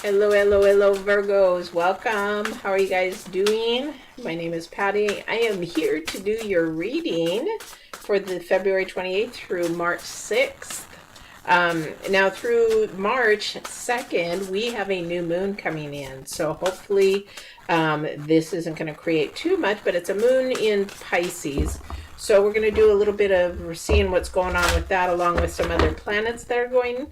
Hello, hello, hello, Virgos. Welcome. How are you guys doing? My name is Patty. I am here to do your reading for the February 28th through March 6th. Now through March 2nd, we have a new moon coming in. So hopefully this isn't going to create too much, but it's a moon in Pisces. So we're going to do a little bit of seeing what's going on with that, along with some other planets that are going,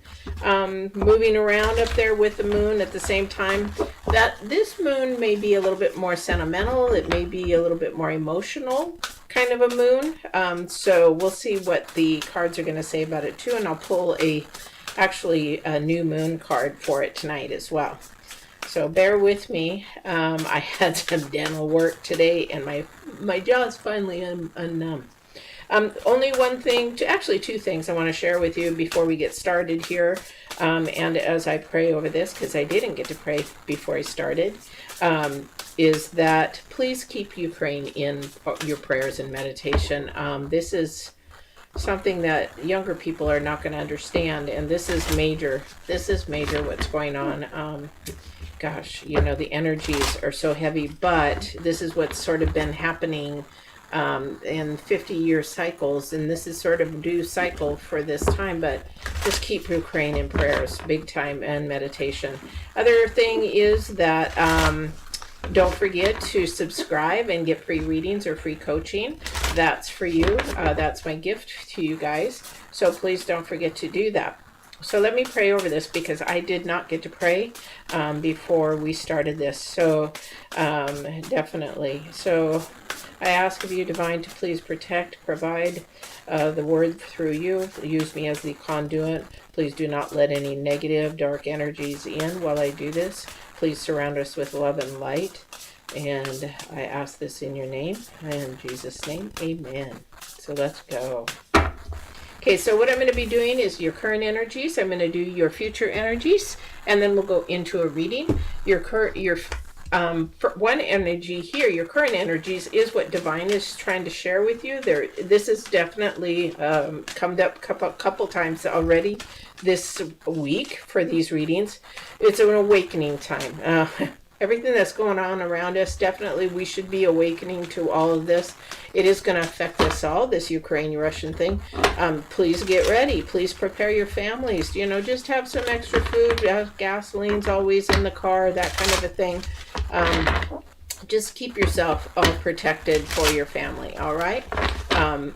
moving around up there with the moon at the same time. That this moon may be a little bit more sentimental. It may be a little bit more emotional kind of a moon. So we'll see what the cards are going to say about it too. And I'll pull actually a new moon card for it tonight as well. So bear with me. I had some dental work today, and my jaw's finally unnumb. Only one thing, actually two things I want to share with you before we get started here. And as I pray over this, because I didn't get to pray before I started, is that please keep Ukraine in your prayers and meditation. This is something that younger people are not going to understand, and this is major. This is major what's going on. Gosh, you know, the energies are so heavy, but this is what's sort of been happening in 50-year cycles, and this is sort of a new cycle for this time, but just keep Ukraine in prayers, big time, and meditation. Other thing is that don't forget to subscribe and get free readings or free coaching. That's for you. That's my gift to you guys. So please don't forget to do that. So let me pray over this, because I did not get to pray before we started this. So definitely. So I ask of you, Divine, to please protect, provide the word through you. Use me as the conduit. Please do not let any negative, dark energies in while I do this. Please surround us with love and light. And I ask this in your name. In Jesus' name, amen. So let's go. Okay, so what I'm going to be doing is your current energies. I'm going to do your future energies, and then we'll go into a reading. Your one energy here, your current energies, is what Divine is trying to share with you. This is definitely come up a couple times already this week for these readings. It's an awakening time. Everything that's going on around us, definitely we should be awakening to all of this. It is going to affect us all, this Ukraine-Russian thing. Please get ready. Please prepare your families. You know, just have some extra food. Gasoline's always in the car, that kind of a thing. Just keep yourself all protected for your family, all right?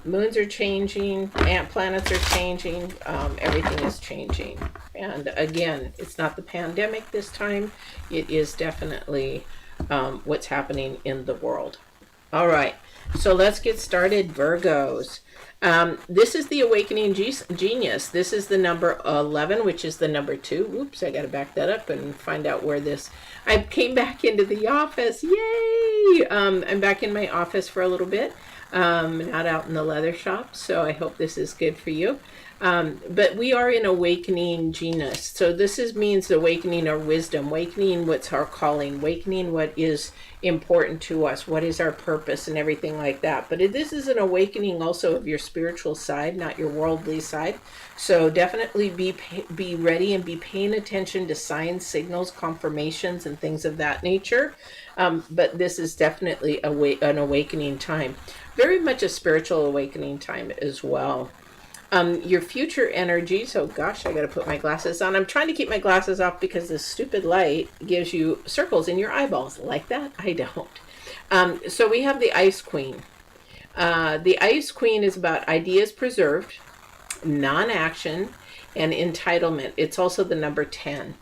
Moons are changing, planets are changing, everything is changing. And again, it's not the pandemic this time. It is definitely what's happening in the world. All right, so let's get started, Virgos. This is the awakening genius. This is the number 11, which is the number 2. Oops, I got to back that up and find out where this... I came back into the office. Yay! I'm back in my office for a little bit. Not out in the leather shop, so I hope this is good for you. But we are in awakening genius. So this means awakening our wisdom, awakening what's our calling, awakening what is important to us, what is our purpose, and everything like that. But this is an awakening also of your spiritual side, not your worldly side. So definitely be ready and be paying attention to signs, signals, confirmations, and things of that nature. But this is definitely an awakening time. Very much a spiritual awakening time as well. Your future energies, oh gosh, I gotta put my glasses on. I'm trying to keep my glasses off because this stupid light gives you circles in your eyeballs. Like that? I don't. So we have the Ice Queen. The Ice Queen is about ideas preserved, non-action, and entitlement. It's also the number 10.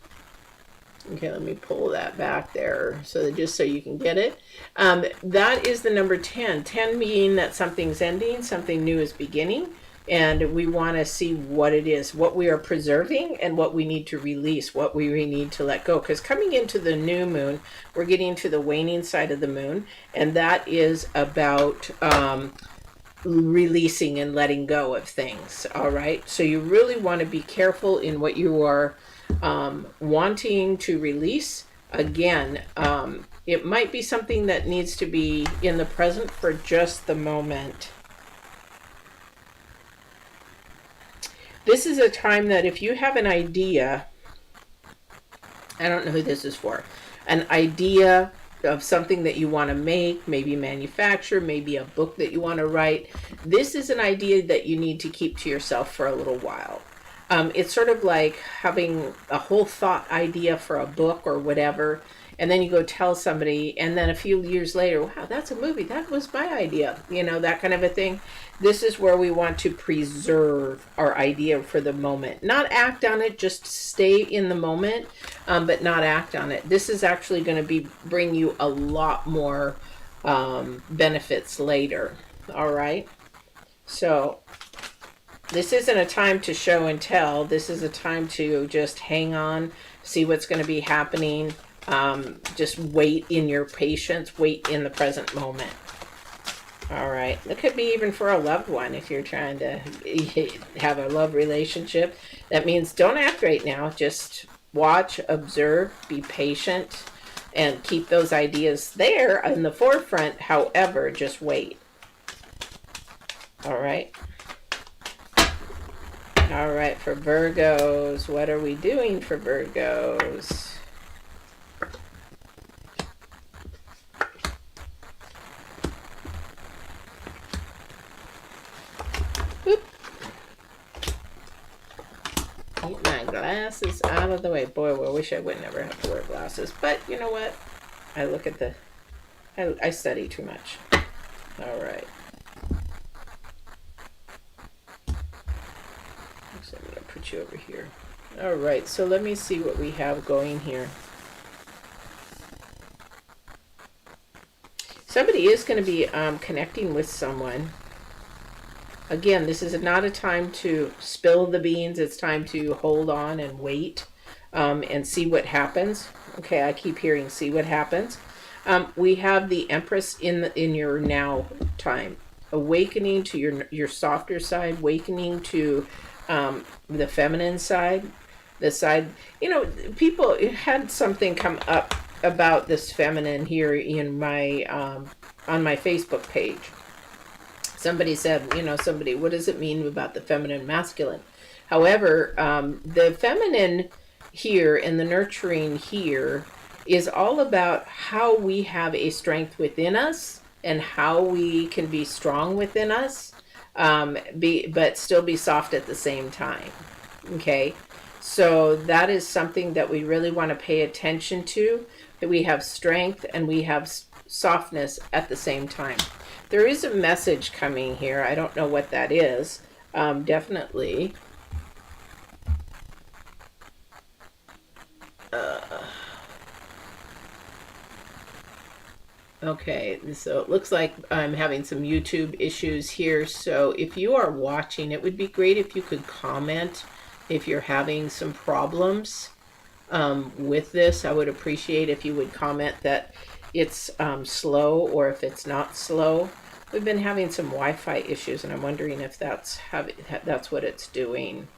Okay, let me pull that back there just so you can get it. That is the number 10. 10 meaning that something's ending, something new is beginning. And we want to see what it is, what we are preserving, and what we need to release, what we need to let go. Because coming into the new moon, we're getting to the waning side of the moon, and that is about releasing and letting go of things. All right, so you really want to be careful in what you are wanting to release. Again, it might be something that needs to be in the present for just the moment. This is a time that if you have an idea I don't know who this is for. An idea of something that you want to make, maybe manufacture, maybe a book that you want to write. This is an idea that you need to keep to yourself for a little while. It's sort of like having a whole thought idea for a book or whatever, and then you go tell somebody, and then a few years later, wow, that's a movie, that was my idea, you know, that kind of a thing. This is where we want to preserve our idea for the moment, not act on it, just stay in the moment, but not act on it. This is actually going to bring you a lot more benefits later. All right, so this isn't a time to show and tell. This is a time to just hang on, see what's going to be happening. Just wait in your patience, wait in the present moment. All right. It could be even for a loved one if you're trying to have a love relationship. That means don't act right now. Just watch, observe, be patient, and keep those ideas there in the forefront. However, just wait. All right. All right, for Virgos, what are we doing for Virgos? Oop. Get my glasses out of the way. Boy, I wish I would never have to wear glasses. But you know what? I look at the... I study too much. All right. So I'm going to put you over here. All right, so let me see what we have going here. Somebody is going to be connecting with someone. Again, this is not a time to spill the beans. It's time to hold on and wait and see what happens. Okay, I keep hearing see what happens. We have the Empress in your now time. Awakening to your softer side, awakening to the feminine side, the side, you know, people had something come up about this feminine here in my on my Facebook page. Somebody said, you know, what does it mean about the feminine masculine? However, the feminine here and the nurturing here is all about how we have a strength within us and how we can be strong within us, but still be soft at the same time. Okay, so that is something that we really want to pay attention to, that we have strength and we have softness at the same time. There is a message coming here. I don't know what that is. Definitely. Okay, so it looks like I'm having some YouTube issues here. So if you are watching, it would be great if you could comment if you're having some problems with this. I would appreciate if you would comment that it's slow or if it's not slow. We've been having some Wi-Fi issues, and I'm wondering if that's what it's doing.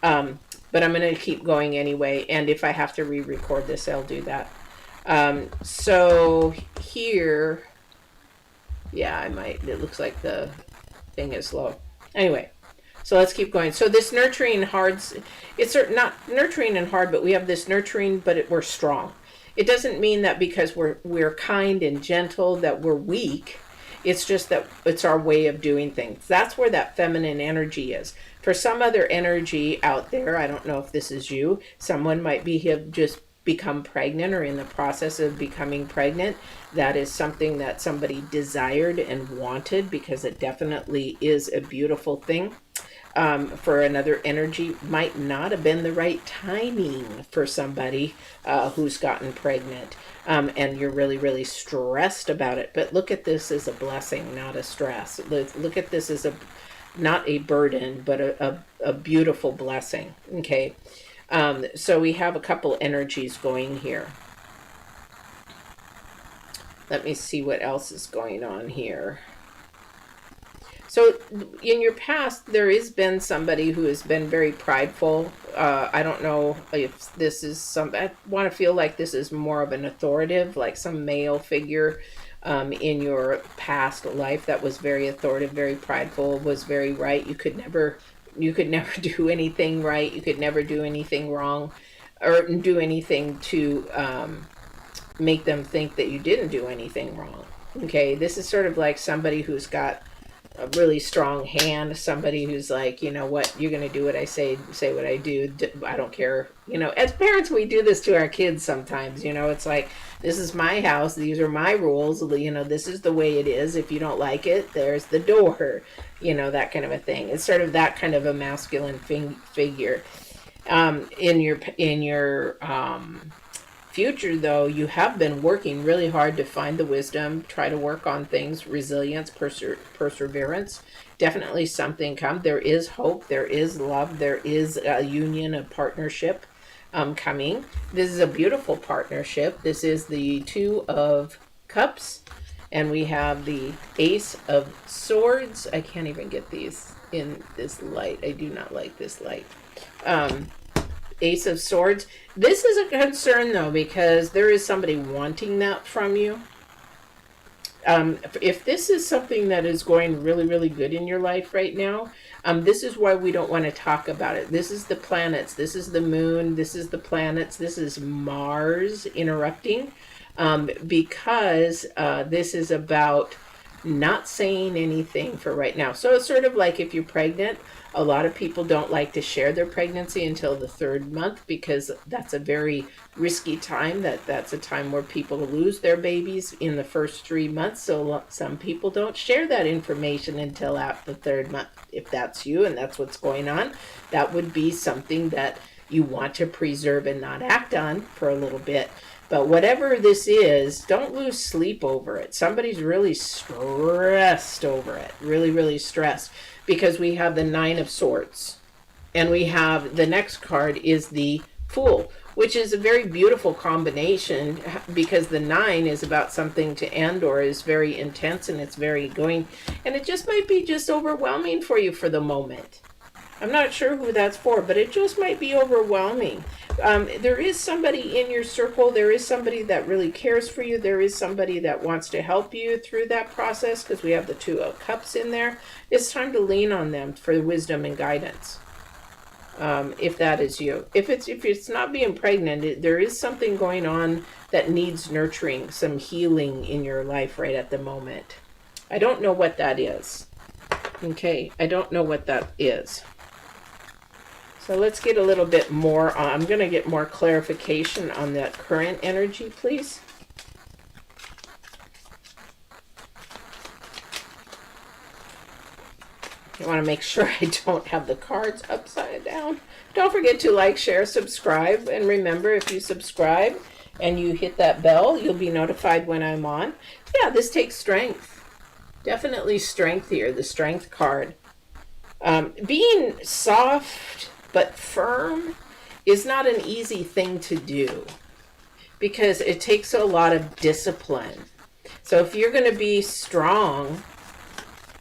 But I'm going to keep going anyway, and if I have to re-record this, I'll do that. So here, yeah, I might. It looks like the thing is slow. Anyway, so let's keep going. So this nurturing hards, it's not nurturing and hard, but we have this nurturing, but we're strong. It doesn't mean that because we're kind and gentle that we're weak. It's just that it's our way of doing things. That's where that feminine energy is. For some other energy out there, I don't know if this is you, someone might have just become pregnant or in the process of becoming pregnant. That is something that somebody desired and wanted, because it definitely is a beautiful thing. For another energy, might not have been the right timing for somebody who's gotten pregnant, and you're really, really stressed about it. But look at this as a blessing, not a stress. Look at this as not a burden, but a beautiful blessing. Okay, so we have a couple energies going here. Let me see what else is going on here. So in your past, there has been somebody who has been very prideful. I don't know if this is I want to feel like this is more of an authoritative, like some male figure in your past life that was very authoritative, very prideful, was very right. You could never do anything right. You could never do anything wrong. or do anything to make them think that you didn't do anything wrong. Okay, this is sort of like somebody who's got a really strong hand, somebody who's like, you know what, you're going to do what I say what I do. I don't care. You know, as parents, we do this to our kids sometimes. You know, it's like, this is my house. These are my rules. You know, this is the way it is. If you don't like it, there's the door. You know, that kind of a thing. It's sort of that kind of a masculine figure. In your future, though, you have been working really hard to find the wisdom, try to work on things, resilience, perseverance. Definitely something come. There is hope, there is love, there is a union, a partnership coming. This is a beautiful partnership. This is the Two of Cups, and we have the Ace of Swords. I can't even get these in this light. I do not like this light. Ace of Swords. This is a concern, though, because there is somebody wanting that from you. If this is something that is going really, really good in your life right now, this is why we don't want to talk about it. This is the planets. This is the moon. This is the planets. This is Mars interrupting, because this is about not saying anything for right now. So it's sort of like if you're pregnant, a lot of people don't like to share their pregnancy until the 3rd month, because that's a very risky time. That's a time where people lose their babies in the first 3 months. So some people don't share that information until after the 3rd month. If that's you and that's what's going on, that would be something that you want to preserve and not act on for a little bit. But whatever this is, don't lose sleep over it. Somebody's really stressed over it. Really, really stressed. Because we have the Nine of Swords. And we have, the next card is the Fool, which is a very beautiful combination, because the 9 is about something to end, or is very intense, and it's very going. And it just might be just overwhelming for you for the moment. I'm not sure who that's for, but it just might be overwhelming. There is somebody in your circle. There is somebody that really cares for you. There is somebody that wants to help you through that process, because we have the Two of Cups in there. It's time to lean on them for wisdom and guidance. If that is you. If it's not being pregnant, there is something going on that needs nurturing, some healing in your life right at the moment. I don't know what that is. Okay, I don't know what that is. So let's get a little bit more. I'm going to get more clarification on that current energy, please. I want to make sure I don't have the cards upside down. Don't forget to like, share, subscribe. And remember, if you subscribe and you hit that bell, you'll be notified when I'm on. Yeah, this takes strength. Definitely strength here, the Strength card. Being soft but firm is not an easy thing to do, because it takes a lot of discipline. So if you're going to be strong,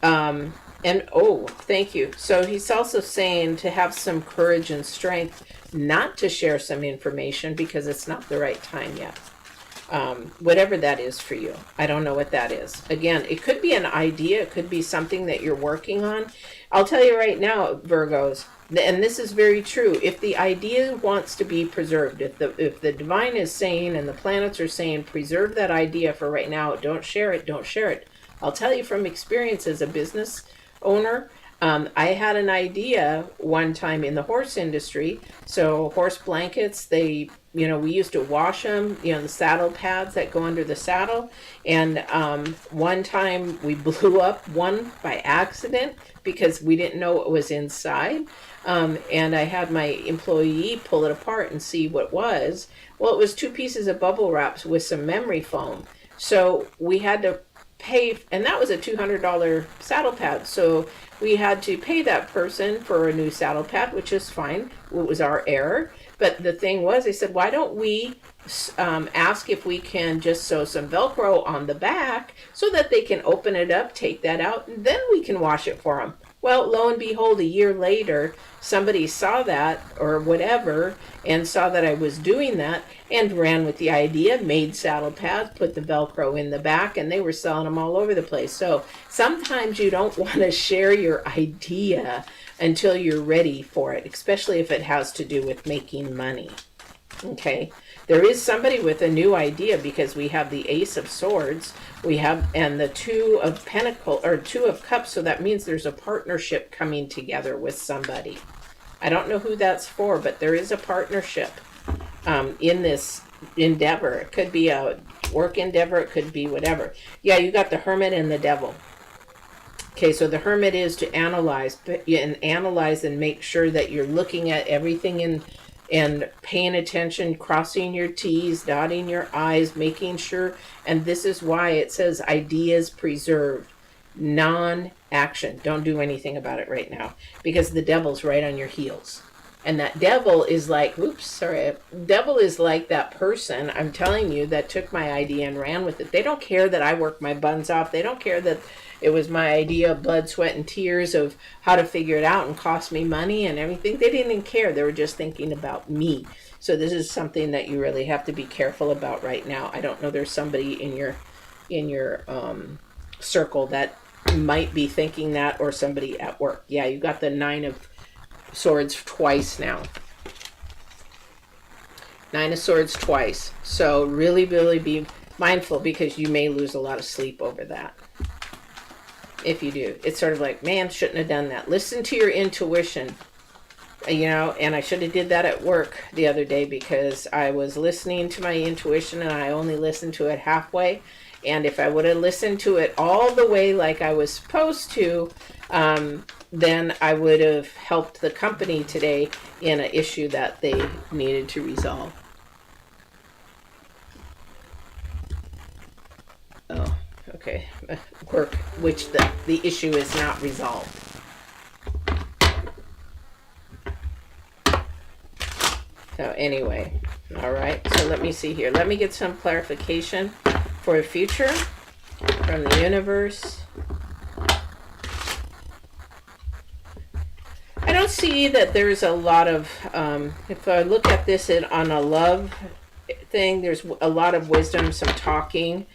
and oh, thank you. So he's also saying to have some courage and strength not to share some information because it's not the right time yet. Whatever that is for you. I don't know what that is. Again, it could be an idea. It could be something that you're working on. I'll tell you right now, Virgos, and this is very true. If the idea wants to be preserved, if the divine is saying and the planets are saying, preserve that idea for right now, don't share it, don't share it. I'll tell you from experience as a business owner, I had an idea one time in the horse industry. So horse blankets, we used to wash them, the saddle pads that go under the saddle. And one time we blew up one by accident because we didn't know what was inside. And I had my employee pull it apart and see what was. Well, it was 2 pieces of bubble wraps with some memory foam. So we had to pay, and that was a $200 saddle pad. So we had to pay that person for a new saddle pad, which is fine. It was our error. But the thing was, they said, why don't we ask if we can just sew some Velcro on the back so that they can open it up, take that out, and then we can wash it for them. Well, lo and behold, a year later, somebody saw that or whatever and saw that I was doing that and ran with the idea, made saddle pads, put the Velcro in the back, and they were selling them all over the place. So sometimes you don't want to share your idea until you're ready for it, especially if it has to do with making money. Okay, there is somebody with a new idea, because we have the Ace of Swords, we have, and the Two of Pentacles, or Two of Cups, so that means there's a partnership coming together with somebody. I don't know who that's for, but there is a partnership in this endeavor. It could be a work endeavor, it could be whatever. Yeah, you got the Hermit and the Devil. Okay, so the Hermit is to analyze and make sure that you're looking at everything and paying attention, crossing your T's, dotting your I's, making sure. And this is why it says ideas preserved, non-action. Don't do anything about it right now, because the devil's right on your heels. And that devil is like, oops, sorry, devil is like that person, I'm telling you, that took my idea and ran with it. They don't care that I worked my buns off. They don't care that it was my idea of blood, sweat, and tears of how to figure it out and cost me money and everything. They didn't even care. They were just thinking about me. So this is something that you really have to be careful about right now. I don't know, there's somebody in your circle that might be thinking that, or somebody at work. Yeah, you got the Nine of Swords twice now. Nine of Swords twice. So really, really be mindful, because you may lose a lot of sleep over that. If you do, it's sort of like, man, shouldn't have done that. Listen to your intuition, you know. And I should have did that at work the other day, because I was listening to my intuition and I only listened to it halfway. And if I would have listened to it all the way like I was supposed to, then I would have helped the company today in an issue that they needed to resolve. Oh, okay. Work, which the issue is not resolved. So anyway, all right. So let me see here. Let me get some clarification for the future from the universe. I don't see that there's a lot of, if I look at this on a love thing, there's a lot of wisdom, some talking,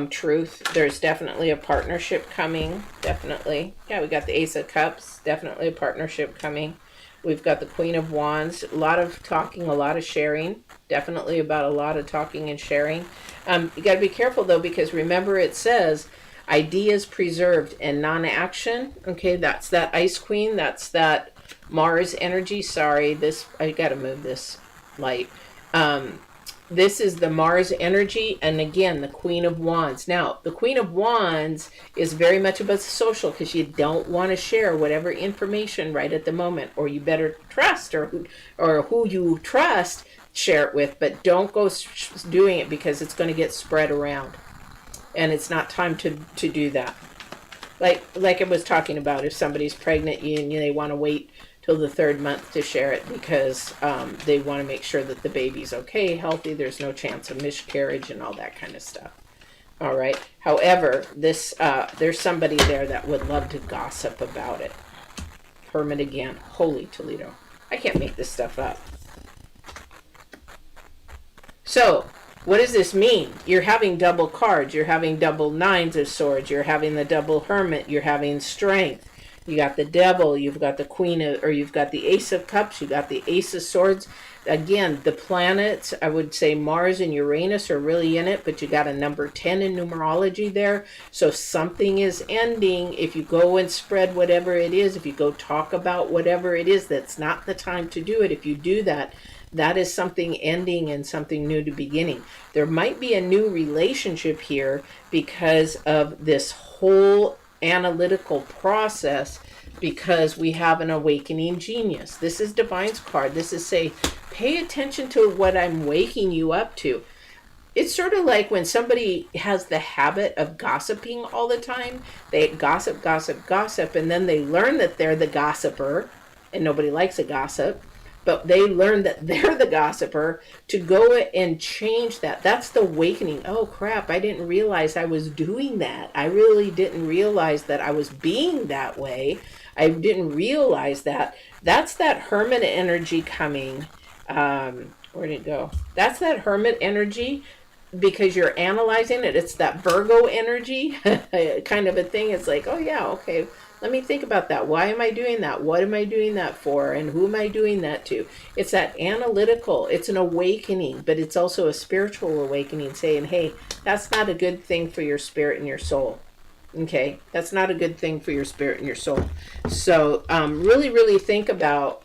truth. There's definitely a partnership coming, definitely. Yeah, we got the Ace of Cups, definitely a partnership coming. We've got the Queen of Wands, a lot of talking, a lot of sharing, definitely about a lot of talking and sharing. You got to be careful though, because remember it says ideas preserved and non-action. Okay, that's that Ice Queen, that's that Mars energy. Sorry, this, I got to move this light. This is the Mars energy, and again, the Queen of Wands. Now, the Queen of Wands is very much about social, because you don't want to share whatever information right at the moment, or you better trust, or who you trust, share it with, but don't go doing it, because it's going to get spread around, and it's not time to do that. Like I was talking about, if somebody's pregnant and they want to wait till the 3rd month to share it, because they want to make sure that the baby's okay, healthy, there's no chance of miscarriage and all that kind of stuff. All right. However, this there's somebody there that would love to gossip about it. Hermit again. Holy Toledo. I can't make this stuff up. So, what does this mean? You're having double cards. You're having double Nines of Swords. You're having the double Hermit. You're having Strength. You got the Devil, you've got the Queen of, or you've got the Ace of Cups, you got the Ace of Swords. Again, the planets, I would say Mars and Uranus are really in it, but you got a number 10 in numerology there. So something is ending. If you go and spread whatever it is, if you go talk about whatever it is, that's not the time to do it. If you do that, that is something ending and something new to beginning. There might be a new relationship here because of this whole analytical process, because we have an awakening genius. This is Divine's card. This is say, pay attention to what I'm waking you up to. It's sort of like when somebody has the habit of gossiping all the time. They gossip, gossip, gossip, and then they learn that they're the gossiper, and nobody likes a gossip. But they learn that they're the gossiper, to go and change that. That's the awakening. Oh crap, I didn't realize I was doing that. I really didn't realize that I was being that way. I didn't realize that. That's that Hermit energy coming. Where'd it go? That's that Hermit energy, because you're analyzing it. It's that Virgo energy kind of a thing. It's like, oh yeah, okay. Let me think about that. Why am I doing that? What am I doing that for? And who am I doing that to? It's that analytical, it's an awakening, but it's also a spiritual awakening saying, hey, that's not a good thing for your spirit and your soul. Okay, that's not a good thing for your spirit and your soul. So really, really think about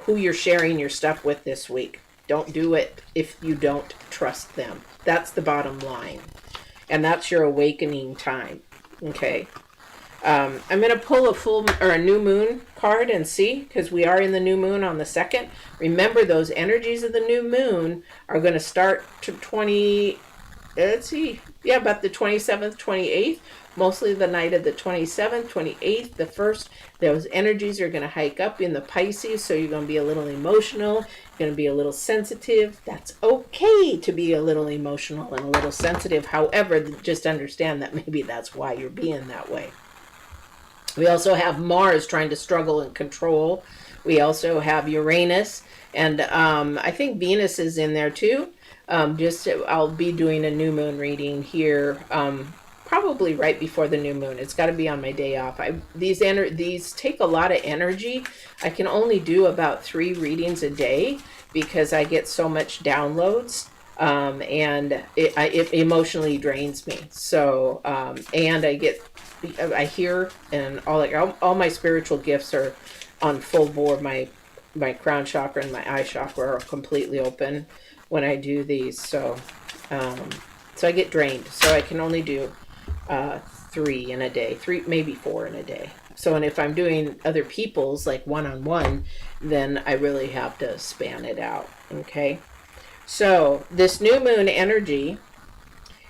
who you're sharing your stuff with this week. Don't do it if you don't trust them. That's the bottom line. And that's your awakening time. Okay. I'm going to pull a full or a new moon card and see, because we are in the new moon on the 2nd. Remember, those energies of the new moon are going to start to about the 27th, 28th, mostly the night of the 27th, 28th, the 1st. Those energies are going to hike up in the Pisces, so you're going to be a little emotional, you're going to be a little sensitive. That's okay to be a little emotional and a little sensitive. However, just understand that maybe that's why you're being that way. We also have Mars trying to struggle and control. We also have Uranus, and I think Venus is in there too. I'll be doing a new moon reading here, probably right before the new moon. It's got to be on my day off. These take a lot of energy. I can only do about 3 readings a day because I get so much downloads. And it emotionally drains me. So, and I hear, and all my spiritual gifts are on full board. My crown chakra and my eye chakra are completely open when I do these. So I get drained. So I can only do 3 in a day, 3, maybe 4 in a day. So, and if I'm doing other people's, like one-on-one, then I really have to span it out. Okay. So this new moon energy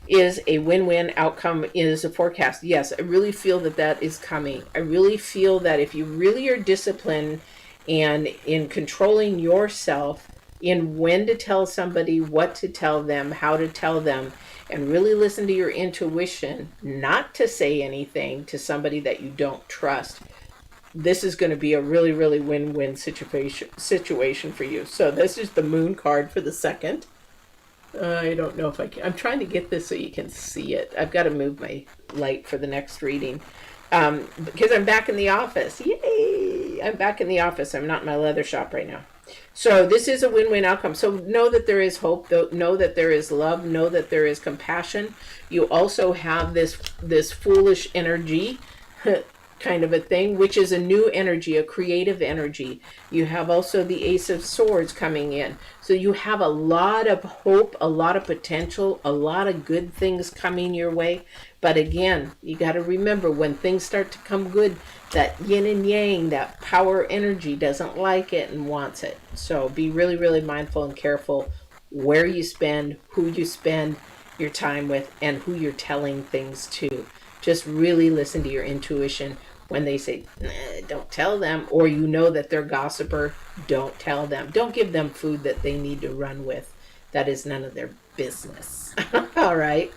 is a win-win outcome, is a forecast. Yes, I really feel that is coming. I really feel that if you really are disciplined and in controlling yourself in when to tell somebody, what to tell them, how to tell them, and really listen to your intuition, not to say anything to somebody that you don't trust, this is going to be a really, really win-win situation for you. So this is the moon card for the 2nd. I don't know if I can. I'm trying to get this so you can see it. I've got to move my light for the next reading because I'm back in the office. Yay! I'm back in the office. I'm not in my leather shop right now. So this is a win-win outcome. So know that there is hope. Know that there is love. Know that there is compassion. You also have this foolish energy kind of a thing, which is a new energy, a creative energy. You have also the Ace of Swords coming in. So you have a lot of hope, a lot of potential, a lot of good things coming your way. But again, you got to remember, when things start to come good, that yin and yang, that power energy doesn't like it and wants it. So be really, really mindful and careful where you spend, who you spend your time with, and who you're telling things to. Just really listen to your intuition. When they say, don't tell them, or you know that they're gossiper, don't tell them. Don't give them food that they need to run with. That is none of their business. All right.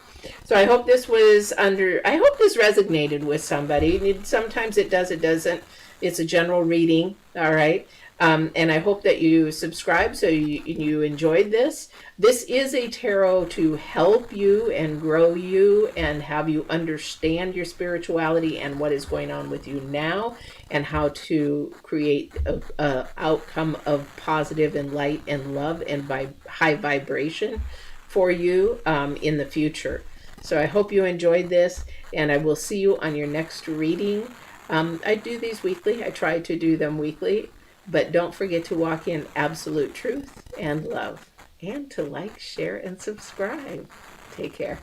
So I hope this resonated with somebody. Sometimes it does, it doesn't. It's a general reading. All right. And I hope that you subscribe so you enjoyed this. This is a tarot to help you and grow you and have you understand your spirituality and what is going on with you now and how to create a outcome of positive and light and love and high vibration for you in the future. So I hope you enjoyed this, and I will see you on your next reading. I do these weekly. I try to do them weekly. But don't forget to walk in absolute truth and love, and to like, share, and subscribe. Take care.